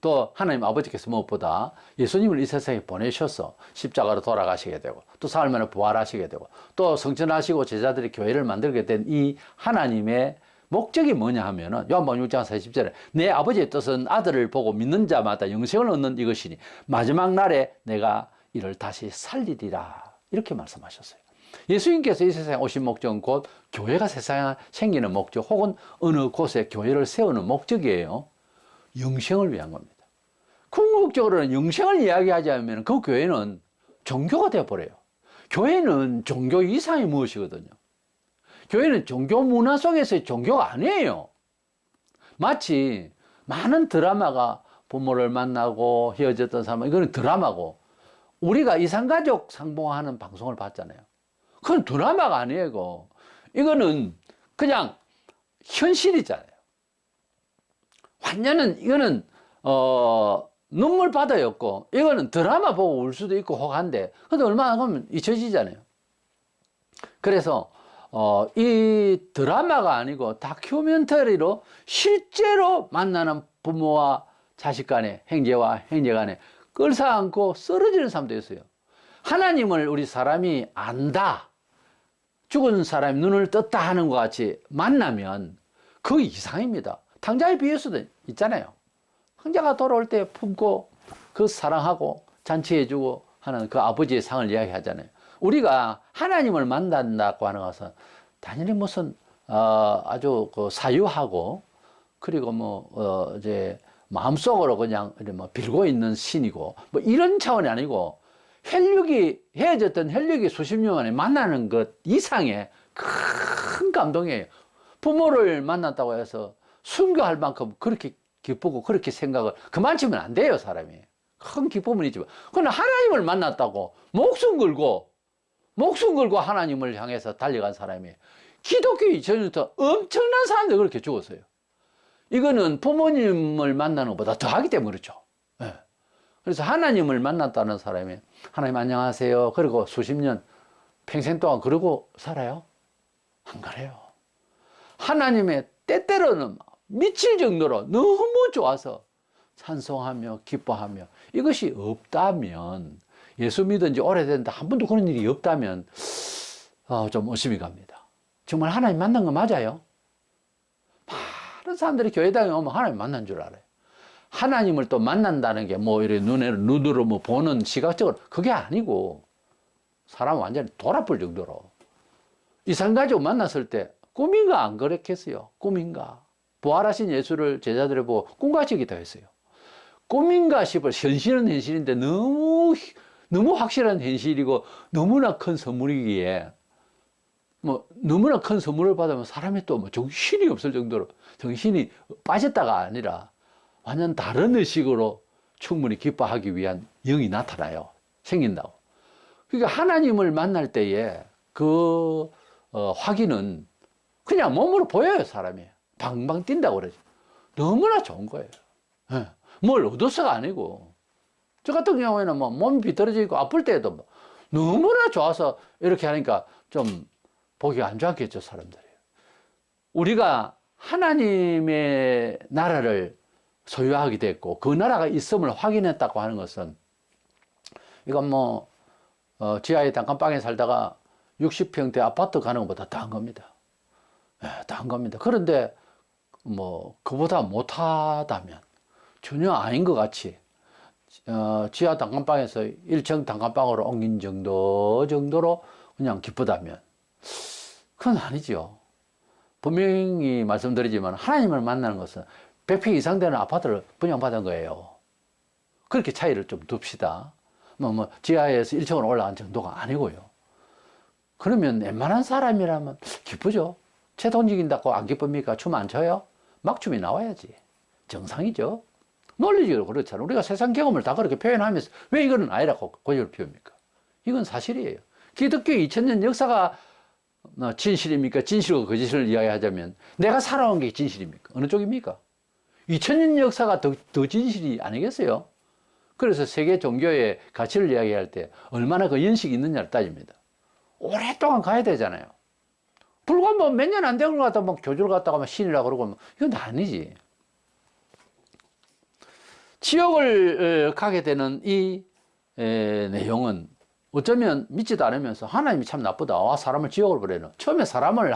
또 하나님 아버지께서 무엇보다 예수님을 이 세상에 보내셔서 십자가로 돌아가시게 되고 또 사흘 만에 부활하시게 되고 또 성천하시고 제자들이 교회를 만들게 된 이 하나님의 목적이 뭐냐 하면은 요한복음 6장 40절에 내 아버지의 뜻은 아들을 보고 믿는 자마다 영생을 얻는 이것이니 마지막 날에 내가 이를 다시 살리리라. 이렇게 말씀하셨어요. 예수님께서 이 세상에 오신 목적은 곧 교회가 세상에 생기는 목적 혹은 어느 곳에 교회를 세우는 목적이에요. 영생을 위한 겁니다. 궁극적으로는 영생을 이야기하자면 그 교회는 종교가 되어버려요. 교회는 종교 이상이 무엇이거든요. 교회는 종교 문화 속에서의 종교가 아니에요. 마치 많은 드라마가 부모를 만나고 헤어졌던 사람, 이거는 드라마고, 우리가 이산가족 상봉하는 방송을 봤잖아요. 그건 드라마가 아니에요. 이거는 그냥 현실이잖아요. 완전은 이거는 눈물 바다였고, 이거는 드라마 보고 울 수도 있고 혹한데, 근데 얼마나 하면 잊혀지잖아요. 그래서 이 드라마가 아니고 다큐멘터리로 실제로 만나는 부모와 자식 간의 형제와 형제 간에 끌어안고 쓰러지는 사람도 있어요. 하나님을 우리 사람이 안다, 죽은 사람이 눈을 떴다 하는 것 같이 만나면 그 이상입니다. 탕자의 비유에서도 있잖아요. 황자가 돌아올 때 품고 그 사랑하고 잔치해주고 하는 그 아버지의 상을 이야기하잖아요. 우리가 하나님을 만난다고 하는 것은 당연히 무슨 아주 그 사유하고, 그리고 이제 마음속으로 그냥 뭐 빌고 있는 신이고 뭐 이런 차원이 아니고, 헤어졌던 혈육이 수십 년 만에 만나는 것 이상의 큰 감동이에요. 부모를 만났다고 해서 순교할 만큼 그렇게 기쁘고 그렇게 생각을 그만치면 안 돼요. 사람이 큰 기쁨은 있지만, 그러나 하나님을 만났다고 목숨 걸고 하나님을 향해서 달려간 사람이, 기독교 이전부터 엄청난 사람들이 그렇게 죽었어요. 이거는 부모님을 만나는 것보다 더하기 때문에 그렇죠. 네. 그래서 하나님을 만났다는 사람이 하나님 안녕하세요 그리고 수십 년 평생 동안 그러고 살아요? 안 그래요. 하나님의 때때로는 미칠 정도로 너무 좋아서 찬송하며 기뻐하며, 이것이 없다면, 예수 믿은 지 오래됐는데 한 번도 그런 일이 없다면 좀 의심이 갑니다. 정말 하나님 만난 거 맞아요? 많은 사람들이 교회당에 오면 하나님 만난 줄 알아요. 하나님을 또 만난다는 게 뭐 이렇게 눈으로 뭐 보는 시각적으로 그게 아니고, 사람은 완전히 돌아볼 정도로 이산가족 만났을 때 꿈인가 안 그랬겠어요? 꿈인가? 부활하신 예수를 제자들이 보고 꿈같이 기도했어요. 꿈인가 싶어. 현실은 현실인데 너무 확실한 현실이고 너무나 큰 선물이기에, 뭐 너무나 큰 선물을 받으면 사람이 또 뭐 정신이 없을 정도로, 정신이 빠졌다가 아니라 완전 다른 의식으로 충분히 기뻐하기 위한 영이 나타나요. 생긴다고. 그러니까 하나님을 만날 때에 그 확인은 그냥 몸으로 보여요. 사람이 방방 뛴다고 그러죠. 너무나 좋은 거예요. 네. 뭘 얻어서가 아니고, 저 같은 경우에는 뭐 몸이 비틀어져 있고 아플 때에도 뭐 너무나 좋아서 이렇게 하니까 좀 보기 안 좋았겠죠, 사람들이. 우리가 하나님의 나라를 소유하게 됐고 그 나라가 있음을 확인했다고 하는 것은, 이건 뭐 지하의 단칸방에 살다가 60평대 아파트 가는 것보다 더한 겁니다. 네, 더한 겁니다. 그런데 뭐 그보다 못하다면 전혀 아닌 것 같이 지하 단칸방에서 1층 단칸방으로 옮긴 정도로 그냥 기쁘다면 그건 아니죠. 분명히 말씀드리지만 하나님을 만나는 것은 100평 이상 되는 아파트를 분양받은 거예요. 그렇게 차이를 좀 둡시다. 지하에서 1층으로 올라간 정도가 아니고요. 그러면 웬만한 사람이라면 기쁘죠. 제 돈 지긴다고 안 기쁩니까? 춤 안 춰요? 막 춤이 나와야지. 정상이죠. 논리적으로 그렇잖아요. 우리가 세상 경험을 다 그렇게 표현하면서 왜 이거는 아니라고 고집을 피웁니까? 이건 사실이에요. 기독교 2000년 역사가 진실입니까? 진실과 거짓을 이야기하자면 내가 살아온 게 진실입니까? 어느 쪽입니까? 2000년 역사가 더 진실이 아니겠어요? 그래서 세계 종교의 가치를 이야기할 때 얼마나 그 연식이 있느냐를 따집니다. 오랫동안 가야 되잖아요. 불과 뭐 몇 년 안 되고 갖다 막 교주를 갖다가 막 신이라고 그러고 이건 아니지. 지옥을 가게 되는 이 내용은 어쩌면 믿지도 않으면서 하나님이 참 나쁘다. 와, 사람을 지옥을 보내는. 처음에 사람을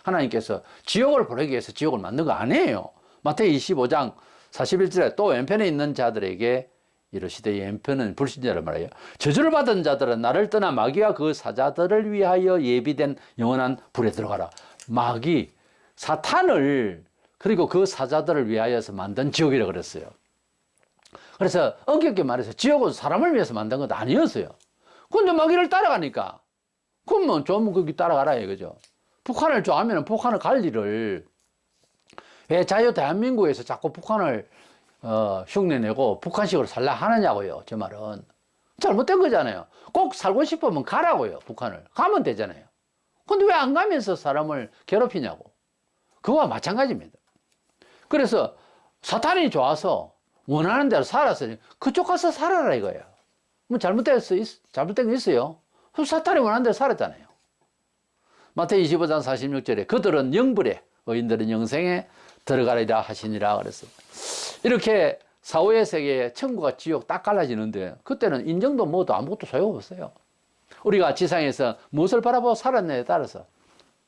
하나님께서 지옥을 보내기 위해서 지옥을 만든 거 아니에요. 마태복음 25장 41절에 또 왼편에 있는 자들에게 이르시되, 왼편은 불신자란 말이에요. 저주를 받은 자들은 나를 떠나 마귀와 그 사자들을 위하여 예비된 영원한 불에 들어가라. 마귀, 사탄을, 그리고 그 사자들을 위하여서 만든 지옥이라고 그랬어요. 그래서 엄격히 말해서 지옥은 사람을 위해서 만든 것 아니었어요. 근데 마귀를 따라가니까, 그러면 좀 거기 따라가라 이거죠. 북한을 좋아하면 북한을 갈 일을, 왜 자유 대한민국에서 자꾸 북한을 흉내내고 북한식으로 살라 하느냐고요. 제 말은 잘못된 거잖아요. 꼭 살고 싶으면 가라고요. 북한을 가면 되잖아요. 근데 왜 안 가면서 사람을 괴롭히냐고. 그거와 마찬가지입니다. 그래서 사탄이 좋아서 원하는 대로 살았으니 그쪽 가서 살아라 이거예요. 뭐 잘못된 거 있어요? 그럼 사탄이 원하는 대로 살았잖아요. 마태복음 25장 46절에 그들은 영불에, 의인들은 영생에 들어가리라 하시니라 그랬어요. 이렇게 사후의 세계에 천국과 지옥 딱 갈라지는데, 그때는 인정도 뭐도 아무것도 소용없어요. 우리가 지상에서 무엇을 바라보고 살았냐에 따라서,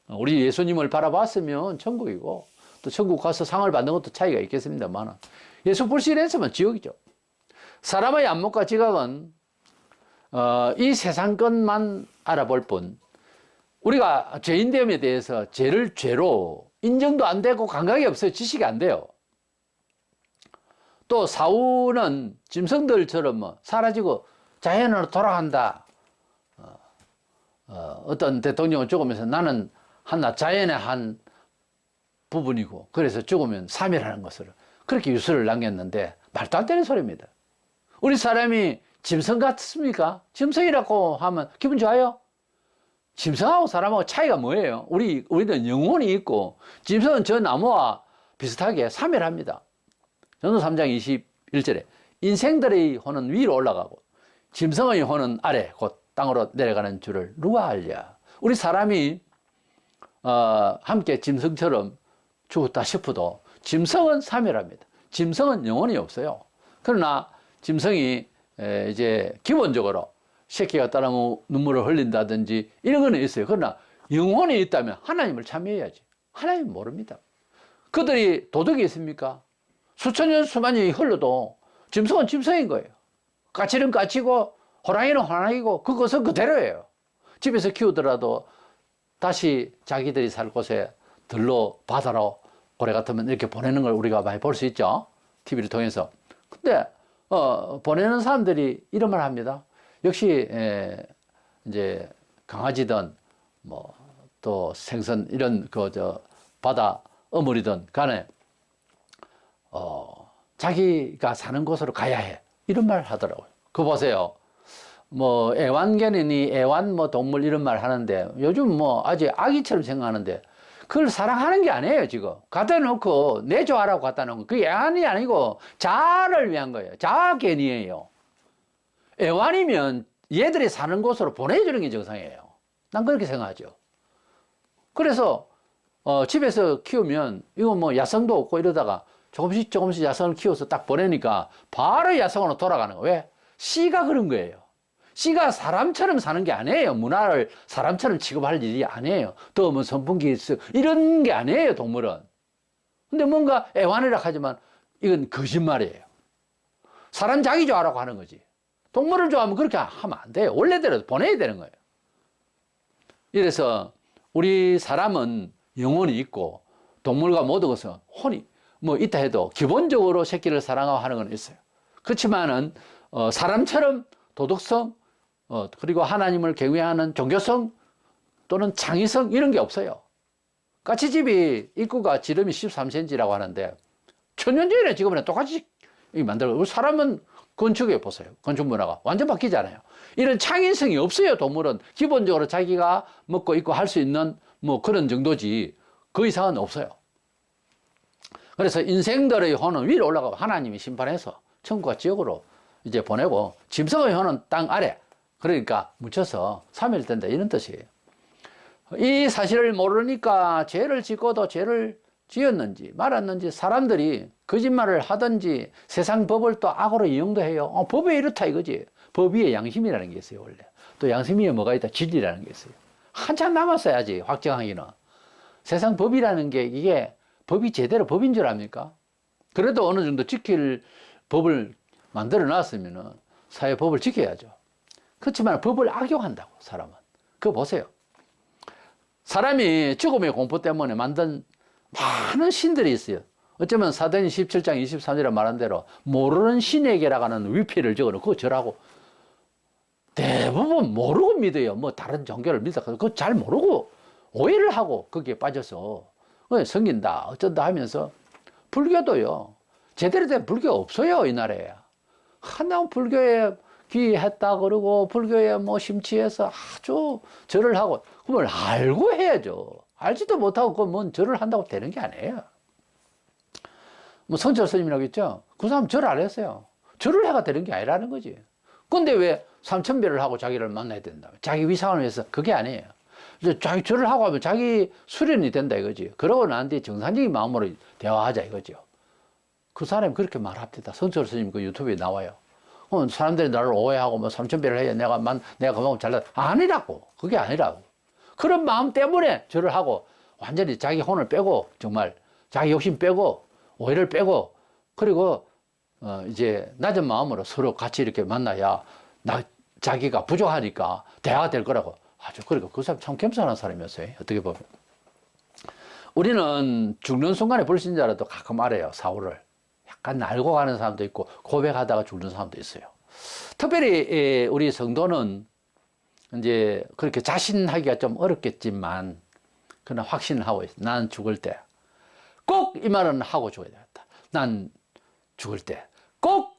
우리 예수님을 바라봤으면 천국이고, 또 천국 가서 상을 받는 것도 차이가 있겠습니다만, 예수 불신했으면 지옥이죠. 사람의 안목과 지각은 이 세상 것만 알아볼 뿐, 우리가 죄인됨에 대해서 죄를 죄로 인정도 안 되고 감각이 없어요. 지식이 안 돼요. 또 사후는 짐승들처럼 뭐 사라지고 자연으로 돌아간다. 어떤 대통령은 죽으면서 나는 한낱 자연의 한 부분이고, 그래서 죽으면 3이라는 것을 그렇게 유서를 남겼는데, 말도 안 되는 소리입니다. 우리 사람이 짐승 같습니까? 짐승이라고 하면 기분 좋아요? 짐승하고 사람하고 차이가 뭐예요? 우리는 영혼이 있고, 짐승은 저 나무와 비슷하게 사멸합니다. 전도 3장 21절에 인생들의 혼은 위로 올라가고 짐승의 혼은 아래 곧 땅으로 내려가는 줄을 누가 알랴. 우리 사람이 함께 짐승처럼 죽었다 싶어도 짐승은 사멸합니다. 짐승은 영혼이 없어요. 그러나 짐승이 이제 기본적으로 새끼가 따르면 눈물을 흘린다든지 이런 거는 있어요. 그러나 영혼이 있다면 하나님을 참여해야지. 하나님 모릅니다. 그들이 도덕이 있습니까? 수천 년 수만 년이 흘러도 짐승은 짐승인 거예요. 까치는 까치고 호랑이는 호랑이고 그것은 그대로예요. 집에서 키우더라도 다시 자기들이 살 곳에 들로 바다로 고래 같으면 이렇게 보내는 걸 우리가 많이 볼 수 있죠. TV를 통해서. 근데 보내는 사람들이 이런 말 합니다. 역시 이제 강아지든 뭐 또 생선 이런 바다 어물이든 간에 자기가 사는 곳으로 가야 해. 이런 말 하더라고요. 그거 보세요. 뭐 애완견이니 애완 뭐 동물 이런 말 하는데, 요즘 뭐 아직 아기처럼 생각하는데 그걸 사랑하는 게 아니에요. 지금 갖다 놓고 내 좋아라고 갖다 놓은 거, 그게 애완이 아니고 자아를 위한 거예요. 자아견이에요. 애완이면 얘들이 사는 곳으로 보내주는 게 정상이에요. 난 그렇게 생각하죠. 그래서 집에서 키우면 이거 뭐 야성도 없고 이러다가 조금씩 야성을 키워서 딱 보내니까 바로 야성으로 돌아가는 거예요. 왜? 씨가 그런 거예요. 씨가 사람처럼 사는 게 아니에요. 문화를 사람처럼 취급할 일이 아니에요. 또 뭐 선풍기 이런 게 아니에요. 동물은. 근데 뭔가 애완이라 하지만 이건 거짓말이에요. 사람 자기 좋아라고 하는 거지. 동물을 좋아하면 그렇게 하면 안 돼요. 원래대로 보내야 되는 거예요. 이래서 우리 사람은 영혼이 있고 동물과 모든 것은 혼이 뭐 있다 해도 기본적으로 새끼를 사랑하고 하는 건 있어요. 그렇지만은 사람처럼 도덕성 그리고 하나님을 경외하는 종교성 또는 창의성 이런 게 없어요. 까치집이 입구가 지름이 13cm라고 하는데 1000년 전이나 지금이나 똑같이 만들고, 사람은 건축에 보세요. 건축 문화가 완전 바뀌잖아요. 이런 창의성이 없어요. 동물은 기본적으로 자기가 먹고 있고 할 수 있는 뭐 그런 정도지 그 이상은 없어요. 그래서 인생들의 혼은 위로 올라가고 하나님이 심판해서 천국과 지옥으로 이제 보내고, 짐승의 혼은 땅 아래, 그러니까 묻혀서 사멸된다 이런 뜻이에요. 이 사실을 모르니까 죄를 짓고도 죄를 지었는지 말았는지 사람들이 거짓말을 하든지 세상 법을 또 악으로 이용도 해요. 법이 이렇다 이거지. 법 위에 양심이라는 게 있어요, 원래. 또 양심 위에 뭐가 있다? 진리라는 게 있어요. 한참 남았어야지, 확정하기는. 세상 법이라는 게 이게 법이 제대로 법인 줄 압니까? 그래도 어느 정도 지킬 법을 만들어 놨으면은 사회 법을 지켜야죠. 그렇지만 법을 악용한다고, 사람은. 그거 보세요. 사람이 죽음의 공포 때문에 만든 많은 신들이 있어요. 어쩌면 사도행 17장 23절에 말한 대로 모르는 신에게라고 하는 위패를 적어놓고 그거 절하고 대부분 모르고 믿어요. 뭐 다른 종교를 믿어. 그거 잘 모르고 오해를 하고 거기에 빠져서 섬긴다 어쩐다 하면서 불교도요. 제대로 된 불교 없어요, 이 나라에. 하나 불교에 귀했다 그러고 불교에 뭐 심취해서 아주 절을 하고 그걸 알고 해야죠. 알지도 못하고 그뭔 절을 한다고 되는 게 아니에요. 뭐 성철 스님이라고 했죠. 그 사람 절 안 했어요. 절을 해가 되는 게 아니라는 거지. 근데 왜 삼천배를 하고 자기를 만나야 된다? 자기 위상을 위해서 그게 아니에요. 자기 절을 하고 하면 자기 수련이 된다 이거지. 그러고 난 뒤에 정상적인 마음으로 대화하자 이거죠. 그 사람이 그렇게 말합니다. 성철 스님 그 유튜브에 나와요. 사람들이 나를 오해하고 뭐 삼천배를 해야 내가 그만큼 잘나 아니라고. 그게 아니라고. 그런 마음 때문에 절을 하고 완전히 자기 혼을 빼고 정말 자기 욕심 빼고 오해를 빼고 그리고 이제 낮은 마음으로 서로 같이 이렇게 만나야 자기가 부족하니까 대화가 될 거라고. 아주 그러니까 그 사람 참 겸손한 사람이었어요. 어떻게 보면. 우리는 죽는 순간에 불신자라도 가끔 알아요. 사후를. 약간 알고 가는 사람도 있고 고백하다가 죽는 사람도 있어요. 특별히 우리 성도는 이제 그렇게 자신하기가 좀 어렵겠지만 그러나 확신을 하고 있어요. 난 죽을 때 꼭 이 말은 하고 죽어야 되겠다. 난 죽을 때 꼭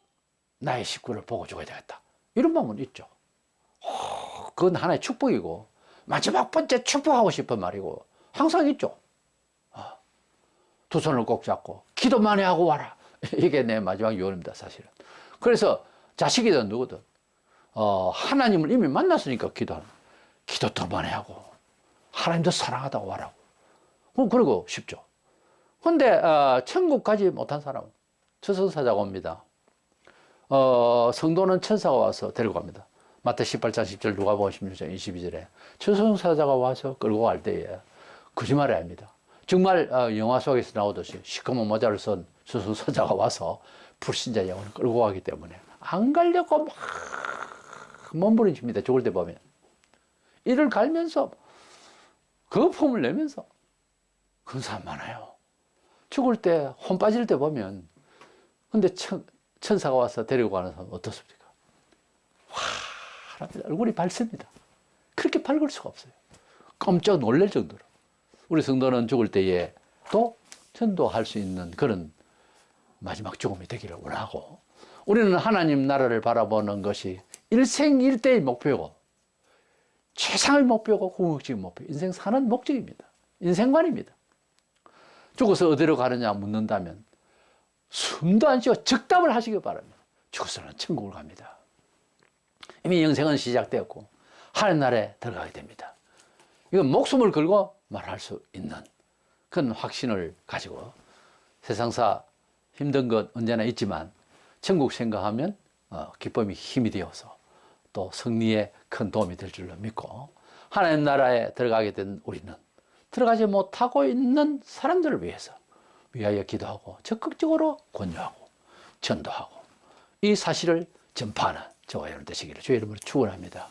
나의 식구를 보고 죽어야 되겠다. 이런 마음은 있죠. 그건 하나의 축복이고 마지막 번째 축복하고 싶은 말이고 항상 있죠. 두 손을 꼭 잡고 기도 많이 하고 와라. 이게 내 마지막 유언입니다, 사실은. 그래서 자식이든 누구든 하나님을 이미 만났으니까 기도하는 기도 더 많이 하고 하나님도 사랑하다고 와라고. 그리고 쉽죠. 근데 천국 가지 못한 사람은 처성사자가 옵니다. 성도는 천사가 와서 데리고 갑니다. 마태 18장 10절, 누가복음 16장 22절에 처성사자가 와서 끌고 갈 때에 거짓말이 아닙니다. 정말 영화 속에서 나오듯이 시커먼 모자를 쓴 처성사자가 와서 불신자 영혼을 끌고 가기 때문에 안 가려고 막 몸부림칩니다. 죽을 때 보면 이를 갈면서 거품을 내면서 그런 사람 많아요. 죽을 때 혼 빠질 때 보면 근데 천사가 와서 데리고 가는 사람 어떻습니까? 화랍니다. 얼굴이 밝습니다. 그렇게 밝을 수가 없어요. 깜짝 놀랄 정도로. 우리 성도는 죽을 때에 또 전도할 수 있는 그런 마지막 죽음이 되기를 원하고 우리는 하나님 나라를 바라보는 것이 일생일대의 목표고 최상의 목표고 궁극적인 목표, 인생 사는 목적입니다. 인생관입니다. 죽어서 어디로 가느냐 묻는다면 숨도 안 쉬어 즉답을 하시기 바랍니다. 죽어서는 천국을 갑니다. 이미 영생은 시작되었고 하늘 나라에 들어가게 됩니다. 이건 목숨을 걸고 말할 수 있는 그런 확신을 가지고 세상사 힘든 것 언제나 있지만 천국 생각하면 기쁨이 힘이 되어서 또 승리에 큰 도움이 될 줄로 믿고 하나님 나라에 들어가게 된 우리는 들어가지 못하고 있는 사람들을 위하여 기도하고 적극적으로 권유하고 전도하고 이 사실을 전파하는 저와 여러분 되시기를 주의 이름으로 축원합니다.